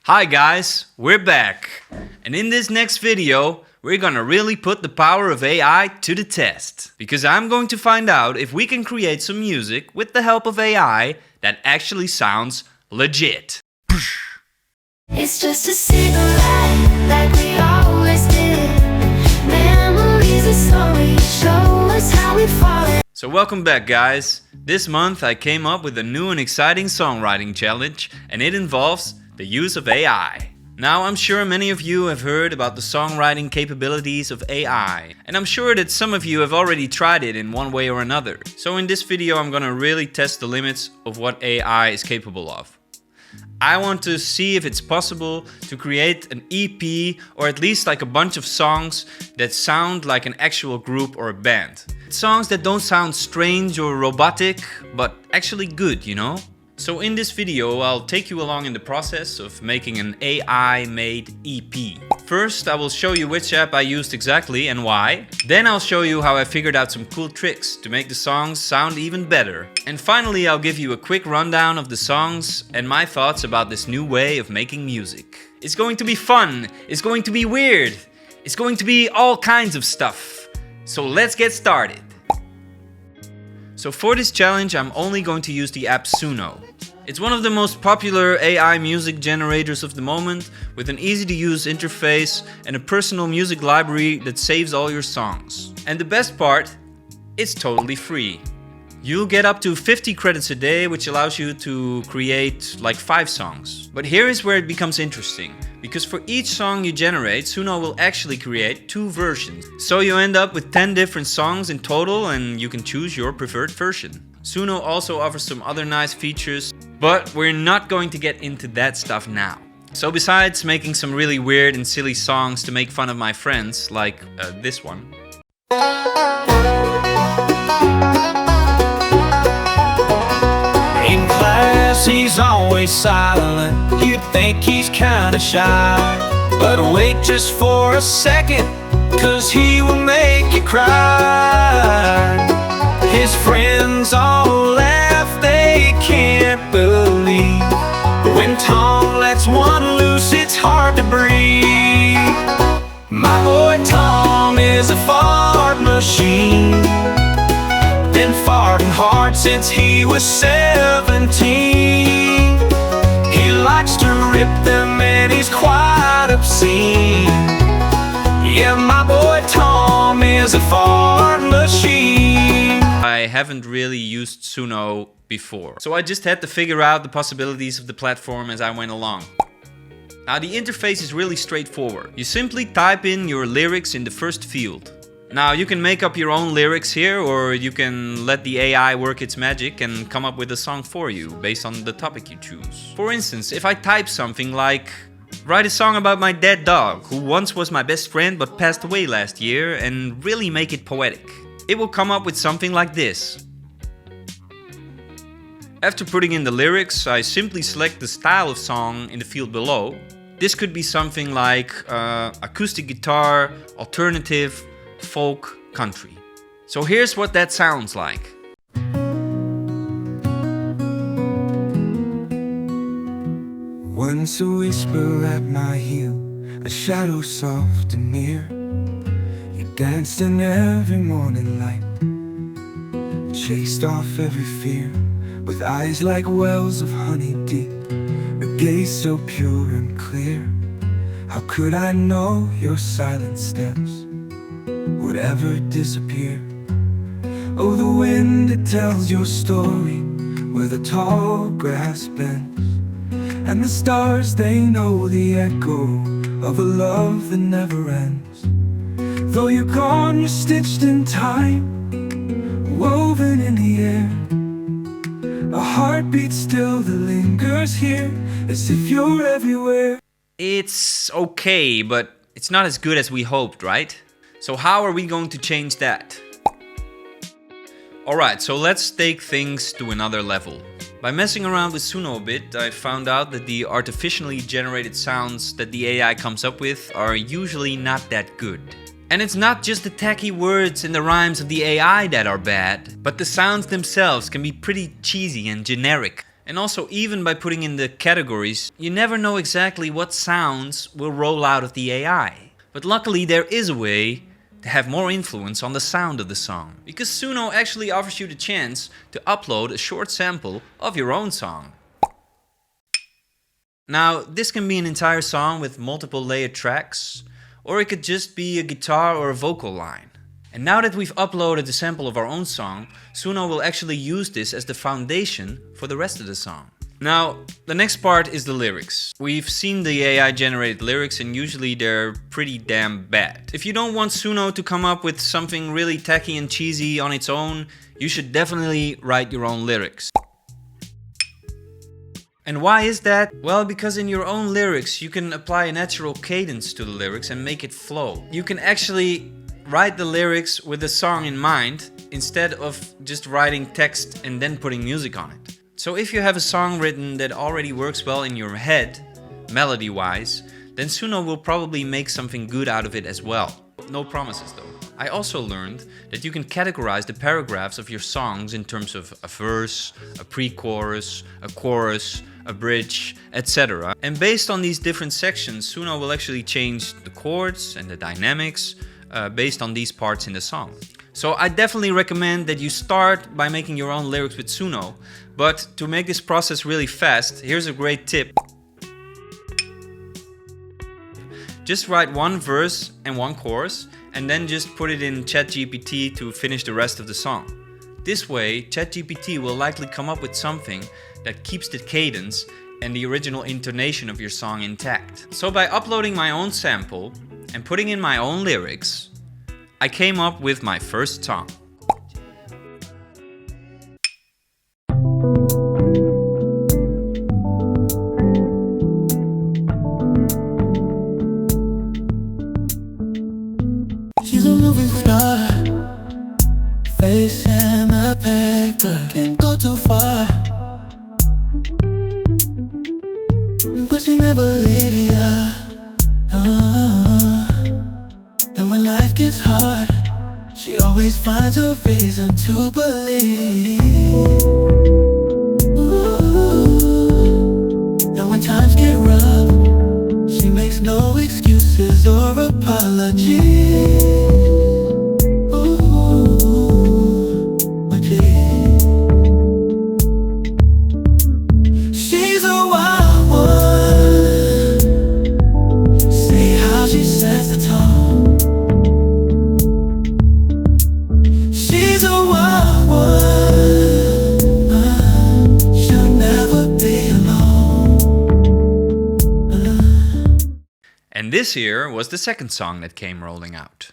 Hi guys, we're back. And in this next video, we're gonna really put the power of AI to the test. Because I'm going to find out if we can create some music with the help of AI that actually sounds legit. It's just a cigarette like we always did. Memories are slowly show us how we fall. So welcome back guys. This month I came up with a new and exciting songwriting challenge, and it involves the use of AI. Now I'm sure many of you have heard about the songwriting capabilities of AI, and I'm sure that some of you have already tried it in one way or another. So in this video I'm gonna really test the limits of what AI is capable of. I want to see if it's possible to create an EP or at least like a bunch of songs that sound like an actual group or a band. Songs that don't sound strange or robotic, but actually good, you know? So in this video I'll take you along in the process of making an AI-made EP. First I will show you which app I used exactly and why. Then I'll show you how I figured out some cool tricks to make the songs sound even better. And finally I'll give you a quick rundown of the songs and my thoughts about this new way of making music. It's going to be fun, it's going to be weird, it's going to be all kinds of stuff. So let's get started. So for this challenge I'm only going to use the app Suno. It's one of the most popular AI music generators of the moment, with an easy to use interface and a personal music library that saves all your songs. And the best part, it's totally free. You'll get up to 50 credits a day, which allows you to create like 5 songs. But here is where it becomes interesting, because for each song you generate, Suno will actually create 2 versions. So you end up with 10 different songs in total, and you can choose your preferred version. Suno also offers some other nice features, but we're not going to get into that stuff now. So besides making some really weird and silly songs to make fun of my friends, like this one. In class he's always silent, you'd think he's kinda shy. But wait just for a second, 'cause he will make you cry. His friends all laugh, they can't believe. When Tom lets one loose, it's hard to breathe. My boy Tom is a fart machine. Been farting hard since he was 17. He likes to rip them and he's quite obscene. Yeah, my boy Tom is a fart machine. I haven't really used Suno before, so I just had to figure out the possibilities of the platform as I went along. Now the interface is really straightforward. You simply type in your lyrics in the first field. Now you can make up your own lyrics here, or you can let the AI work its magic and come up with a song for you based on the topic you choose. For instance, if I type something like, write a song about my dead dog who once was my best friend but passed away last year, and really make it poetic, it will come up with something like this. After putting in the lyrics, I simply select the style of song in the field below. This could be something like acoustic guitar, alternative, folk, country. So here's what that sounds like. Once a whisper at my heel, a shadow soft and near. You danced in every morning light, chased off every fear, with eyes like wells of honey deep, a gaze so pure and clear. How could I know your silent steps would ever disappear? Oh, the wind, it tells your story where the tall grass bends, and the stars, they know the echo of a love that never ends. Though you're gone, you're stitched in time, woven in the air, a heartbeat still that lingers here, as if you're everywhere. It's okay, but it's not as good as we hoped, right? So how are we going to change that? Alright, so let's take things to another level. By messing around with Suno a bit, I found out that the artificially generated sounds that the AI comes up with are usually not that good. And it's not just the tacky words and the rhymes of the AI that are bad, but the sounds themselves can be pretty cheesy and generic. And also, even by putting in the categories, you never know exactly what sounds will roll out of the AI. But luckily there is a way to have more influence on the sound of the song, because Suno actually offers you the chance to upload a short sample of your own song. Now, this can be an entire song with multiple layered tracks, or it could just be a guitar or a vocal line. And now that we've uploaded the sample of our own song, Suno will actually use this as the foundation for the rest of the song. Now, the next part is the lyrics. We've seen the AI generated lyrics and usually they're pretty damn bad. If you don't want Suno to come up with something really tacky and cheesy on its own, you should definitely write your own lyrics. And why is that? Well, because in your own lyrics you can apply a natural cadence to the lyrics and make it flow. You can actually write the lyrics with the song in mind instead of just writing text and then putting music on it. So if you have a song written that already works well in your head, melody-wise, then Suno will probably make something good out of it as well. No promises though. I also learned that you can categorize the paragraphs of your songs in terms of a verse, a pre-chorus, a chorus, a bridge, etc. And based on these different sections, Suno will actually change the chords and the dynamics based on these parts in the song. So I definitely recommend that you start by making your own lyrics with Suno, but to make this process really fast, here's a great tip. Just write one verse and one chorus and then just put it in ChatGPT to finish the rest of the song. This way, ChatGPT will likely come up with something that keeps the cadence and the original intonation of your song intact. So by uploading my own sample and putting in my own lyrics, I came up with my first song. She's a moving star, face in the paper, can't go too far, but she never leave ya. And when life gets hard, she always finds a reason to believe. And when times get rough, she makes no excuses or apologies. She's a wild one. See how she sets the tone. She's a wild one. She'll never be alone. And this here was the second song that came rolling out.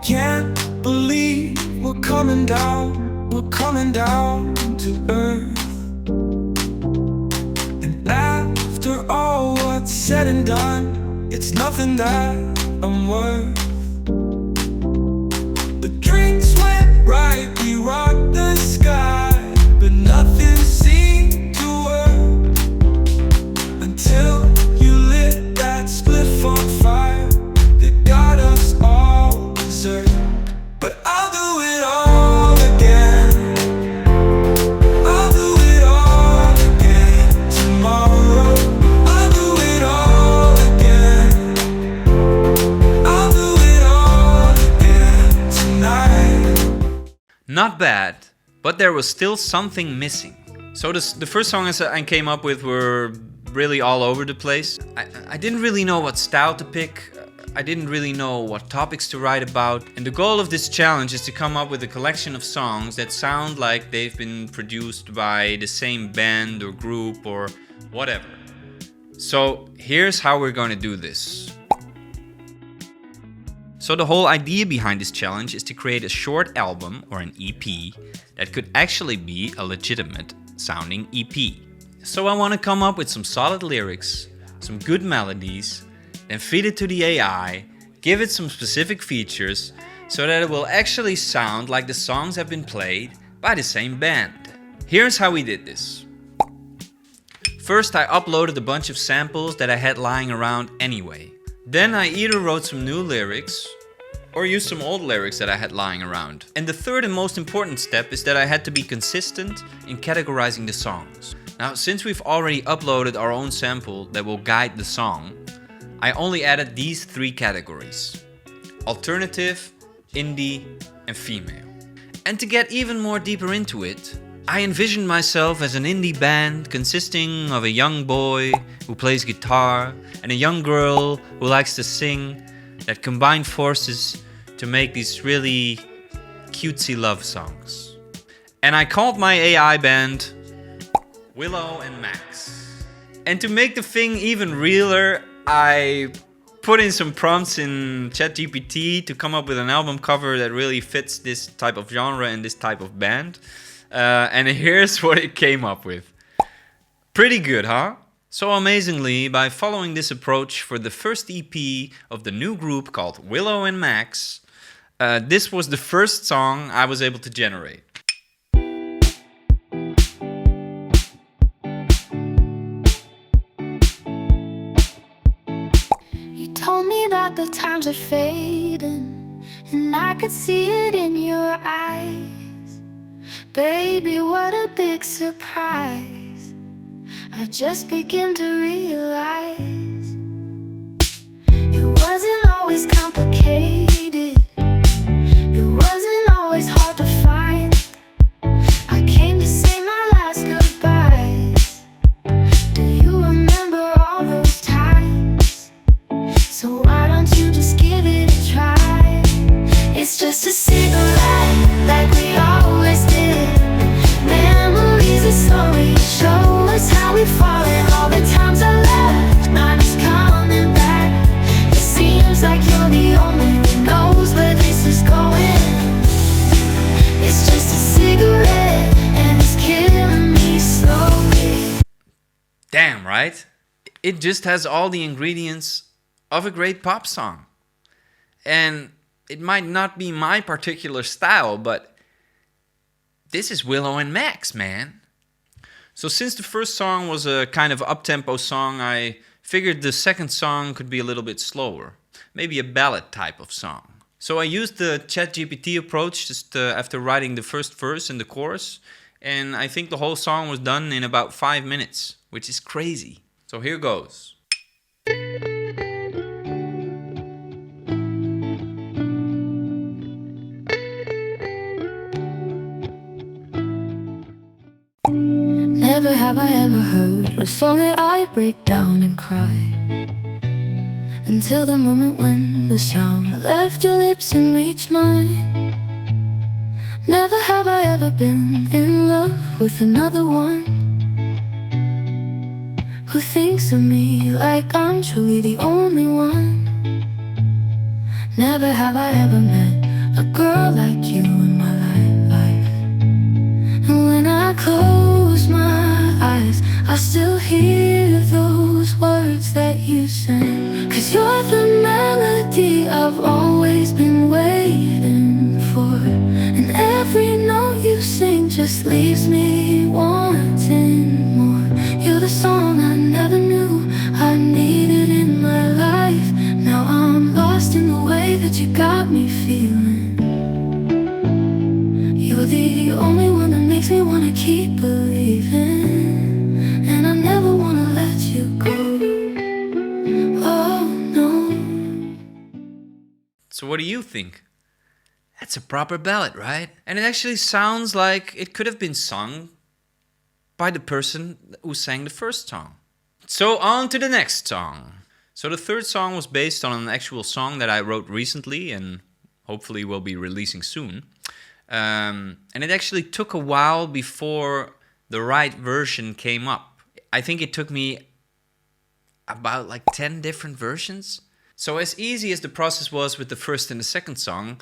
Can't believe we're coming down to earth. And after all what's said and done, it's nothing that I'm worth. The drinks went right, we rocked the sky, but nothing seemed to work until you lit that spliff on fire that got us all berserk. But I'll do it all again. I'll do it all again tomorrow. I'll do it all again. I'll do it all again tonight. Not bad, but there was still something missing. So the first songs I came up with were really all over the place. I didn't really know what style to pick. I didn't really know what topics to write about. And the goal of this challenge is to come up with a collection of songs that sound like they've been produced by the same band or group or whatever. So here's how we're going to do this. So the whole idea behind this challenge is to create a short album or an EP that could actually be a legitimate sounding EP. So I want to come up with some solid lyrics, some good melodies, then feed it to the AI, give it some specific features so that it will actually sound like the songs have been played by the same band. Here's how we did this. First, I uploaded a bunch of samples that I had lying around anyway, Then I either wrote some new lyrics or used some old lyrics that I had lying around. And the third and most important step is that I had to be consistent in categorizing the songs. Now, since we've already uploaded our own sample that will guide the song, I only added these 3 categories: alternative, indie, and female. And to get even more deeper into it, I envisioned myself as an indie band consisting of a young boy who plays guitar and a young girl who likes to sing, that combine forces to make these really cutesy love songs. And I called my AI band Willow and Max. And to make the thing even realer, I put in some prompts in ChatGPT to come up with an album cover that really fits this type of genre and this type of band. And here's what it came up with. Pretty good, huh? So amazingly, by following this approach for the first EP of the new group called Willow and Max, this was the first song I was able to generate. You told me that the times are fading, and I could see it in your eyes. Baby, what a big surprise. I just begin to realize it wasn't always complicated. It wasn't always hard to find. I came to say my last goodbyes. Do you remember all those times? So why don't you just give it a try? It's just a cigarette like we always did. Memories are slowly show us how we've fallen. All the times I left, mine is coming back. It seems like you're the only one who knows where this is going. It's just a cigarette and it's killing me slowly. Damn, right? It just has all the ingredients of a great pop song. And it might not be my particular style, but this is Willow and Max, man. So since the first song was a kind of up-tempo song, I figured the second song could be a little bit slower. Maybe a ballad type of song. So I used the ChatGPT approach just after writing the first verse and the chorus. And I think the whole song was done in about 5 minutes, which is crazy. So here goes. Never have I ever heard a song that I break down and cry, until the moment when the sound left your lips and reached mine. Never have I ever been in love with another one who thinks of me like I'm truly the only one. Never have I ever met a girl like you in my life. And when I close my eyes, I still hear those words that you sang. 'Cause you're the melody I've always been waiting for, and every note you sing just leaves me wanting more. You're the song I never knew I needed in my life. Now I'm lost in the way that you got me feeling. You're the only one that makes me wanna keep believing, and I never wanna let you go. Oh no. So what do you think? That's a proper ballad, right? And it actually sounds like it could have been sung by the person who sang the first song. So on to the next song. So the third song was based on an actual song that I wrote recently and hopefully will be releasing soon. And it actually took a while before the right version came up. I think it took me about like 10 different versions. So as easy as the process was with the first and the second song,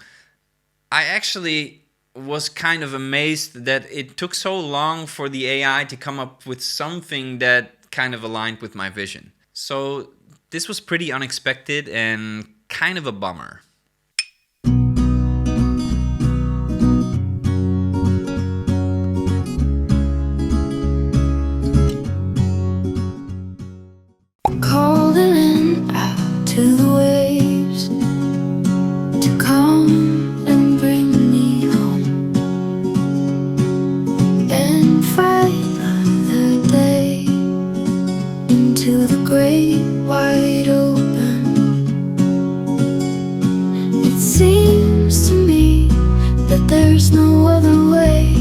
I actually was kind of amazed that it took so long for the AI to come up with something that kind of aligned with my vision. So this was pretty unexpected and kind of a bummer. Calling out to the there's no other way,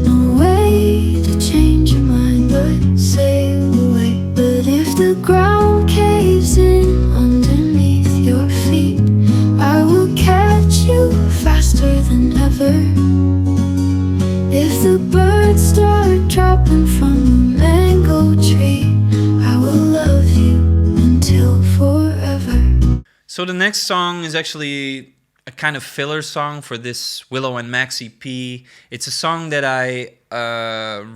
no way to change your mind but sail away. But if the ground caves in underneath your feet, I will catch you faster than ever. If the birds start dropping from the mango tree, I will love you until forever. So the next song is actually a kind of filler song for this Willow and Max EP. It's a song that I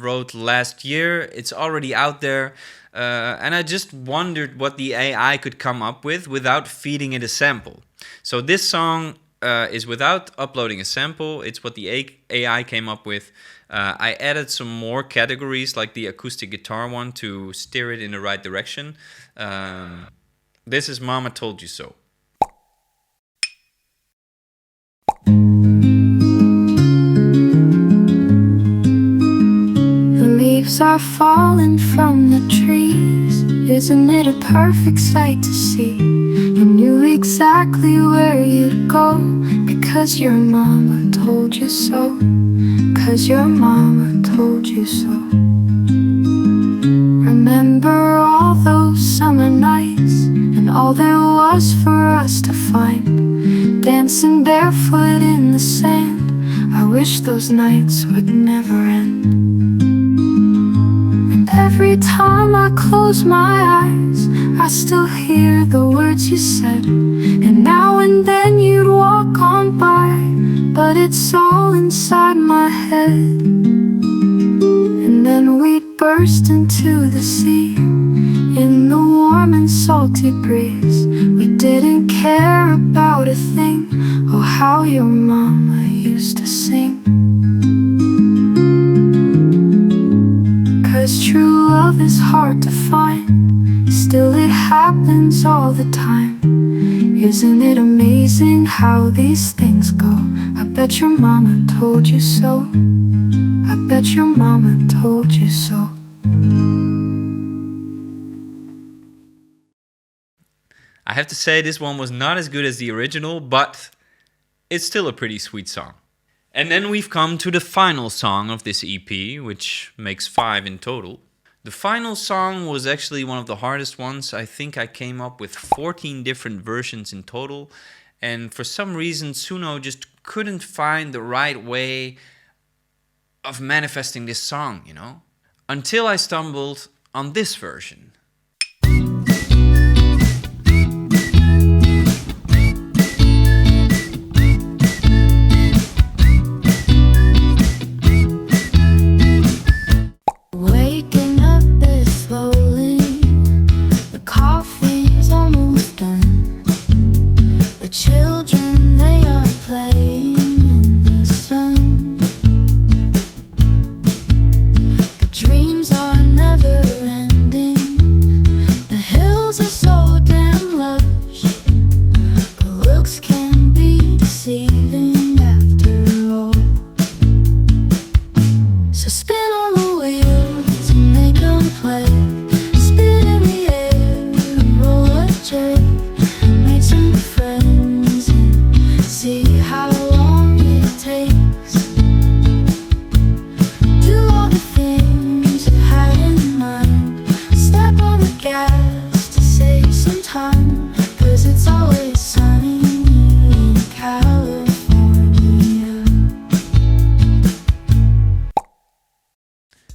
wrote last year. It's already out there. And I just wondered what the AI could come up with without feeding it a sample. So this song is without uploading a sample. It's what the AI came up with. I added some more categories like the acoustic guitar one to steer it in the right direction. This is Mama Told You So. Leaves are falling from the trees. Isn't it a perfect sight to see? You knew exactly where you'd go, because your mama told you so. 'Cause your mama told you so. Remember all those summer nights and all there was for us to find, dancing barefoot in the sand. I wish those nights would never end. Every time I close my eyes, I still hear the words you said. And now and then you'd walk on by, but it's all inside my head. And then we'd burst into the sea, in the warm and salty breeze. We didn't care about a thing. Oh, how your mama used to sing. 'Cause true love is hard to find, still it happens all the time. Isn't it amazing how these things go? I bet your mama told you so. I bet your mama told you so. I have to say this one was not as good as the original, but it's still a pretty sweet song. And then we've come to the final song of this EP, which makes 5 in total. The final song was actually one of the hardest ones. I think I came up with 14 different versions in total. And for some reason, Suno just couldn't find the right way of manifesting this song, you know? Until I stumbled on this version.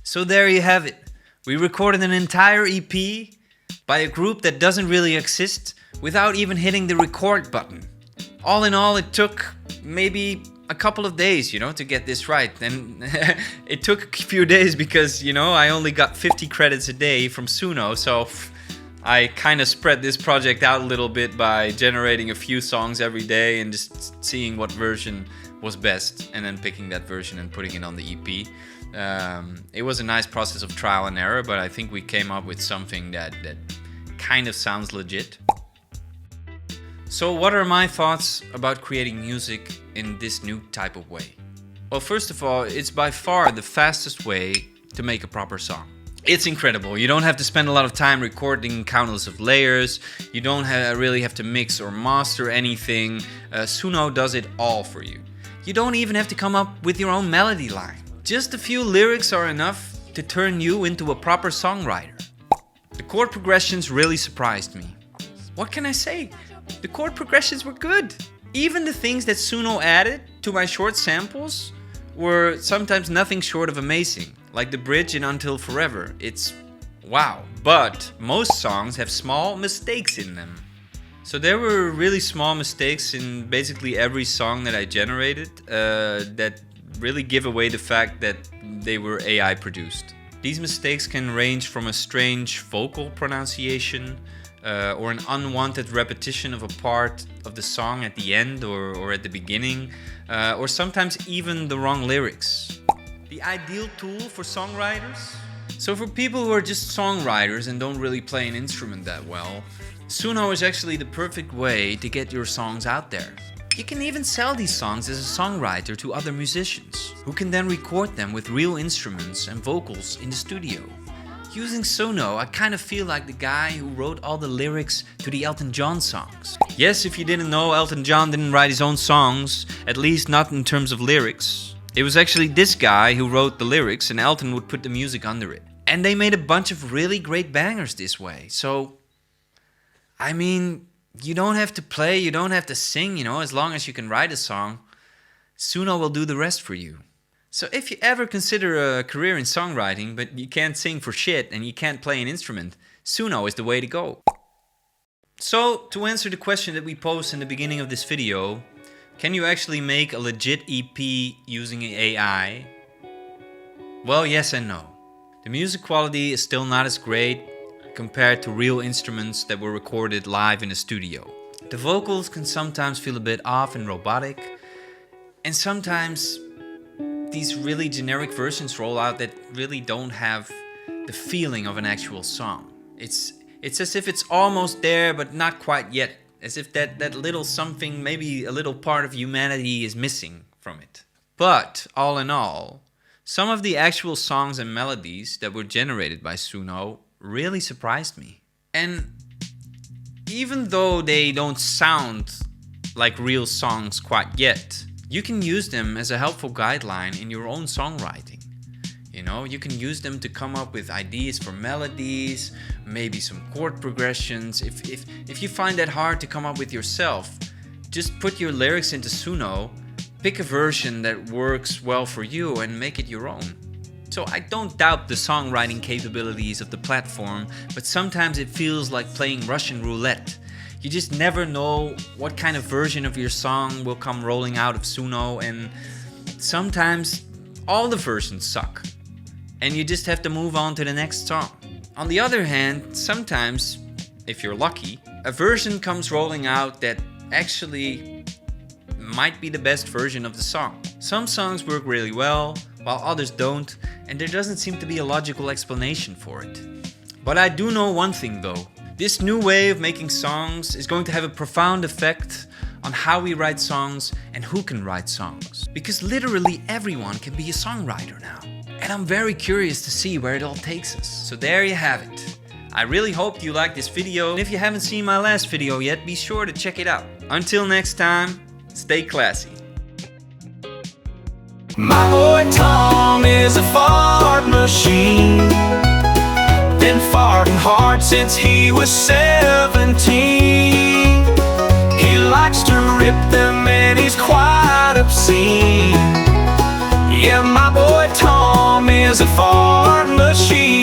So there you have it. We recorded an entire EP by a group that doesn't really exist without even hitting the record button. All in all, it took maybe a couple of days, to get this right. And it took a few days because, I only got 50 credits a day from Suno. So I kind of spread this project out a little bit by generating a few songs every day and just seeing what version was best and then picking that version and putting it on the EP. It was a nice process of trial and error, but I think we came up with something that kind of sounds legit. So what are my thoughts about creating music in this new type of way? Well, first of all, it's by far the fastest way to make a proper song. It's incredible. You don't have to spend a lot of time recording countless of layers. You don't really have to mix or master anything. Suno does it all for you. You don't even have to come up with your own melody line. Just a few lyrics are enough to turn you into a proper songwriter. The chord progressions really surprised me. What can I say? The chord progressions were good. Even the things that Suno added to my short samples were sometimes nothing short of amazing. Like the bridge in Until Forever. It's wow. But most songs have small mistakes in them. So there were really small mistakes in basically every song that I generated that really give away the fact that they were AI produced. These mistakes can range from a strange vocal pronunciation or an unwanted repetition of a part of the song at the end or at the beginning, or sometimes even the wrong lyrics. The ideal tool for songwriters? So for people who are just songwriters and don't really play an instrument that well, Suno is actually the perfect way to get your songs out there. You can even sell these songs as a songwriter to other musicians, who can then record them with real instruments and vocals in the studio. Using Suno, I kind of feel like the guy who wrote all the lyrics to the Elton John songs. Yes, if you didn't know, Elton John didn't write his own songs, at least not in terms of lyrics. It was actually this guy who wrote the lyrics and Elton would put the music under it. And they made a bunch of really great bangers this way. So, I mean, you don't have to play, you don't have to sing, as long as you can write a song, Suno will do the rest for you. So if you ever consider a career in songwriting, but you can't sing for shit and you can't play an instrument, Suno is the way to go. So, to answer the question that we posed in the beginning of this video, can you actually make a legit EP using AI? Well, yes and no. The music quality is still not as great compared to real instruments that were recorded live in a studio. The vocals can sometimes feel a bit off and robotic, and sometimes these really generic versions roll out that really don't have the feeling of an actual song. It's as if it's almost there but not quite yet, as if that little something, maybe a little part of humanity is missing from it. But all in all, some of the actual songs and melodies that were generated by Suno really surprised me. And even though they don't sound like real songs quite yet, you can use them as a helpful guideline in your own songwriting. You can use them to come up with ideas for melodies, maybe some chord progressions. If you find that hard to come up with yourself, just put your lyrics into Suno, pick a version that works well for you and make it your own. So I don't doubt the songwriting capabilities of the platform, but sometimes it feels like playing Russian roulette. You just never know what kind of version of your song will come rolling out of Suno, and sometimes all the versions suck. And you just have to move on to the next song. On the other hand, sometimes, if you're lucky, a version comes rolling out that actually might be the best version of the song. Some songs work really well, while others don't, and there doesn't seem to be a logical explanation for it. But I do know one thing though. This new way of making songs is going to have a profound effect on how we write songs and who can write songs. Because literally everyone can be a songwriter now. And I'm very curious to see where it all takes us. So there you have it. I really hope you liked this video. And if you haven't seen my last video yet, be sure to check it out. Until next time, stay classy. My boy Tom is a fart machine. Been farting hard since he was 17. He likes to rip them and he's quite obscene. Yeah, my boy Tom is a fart machine.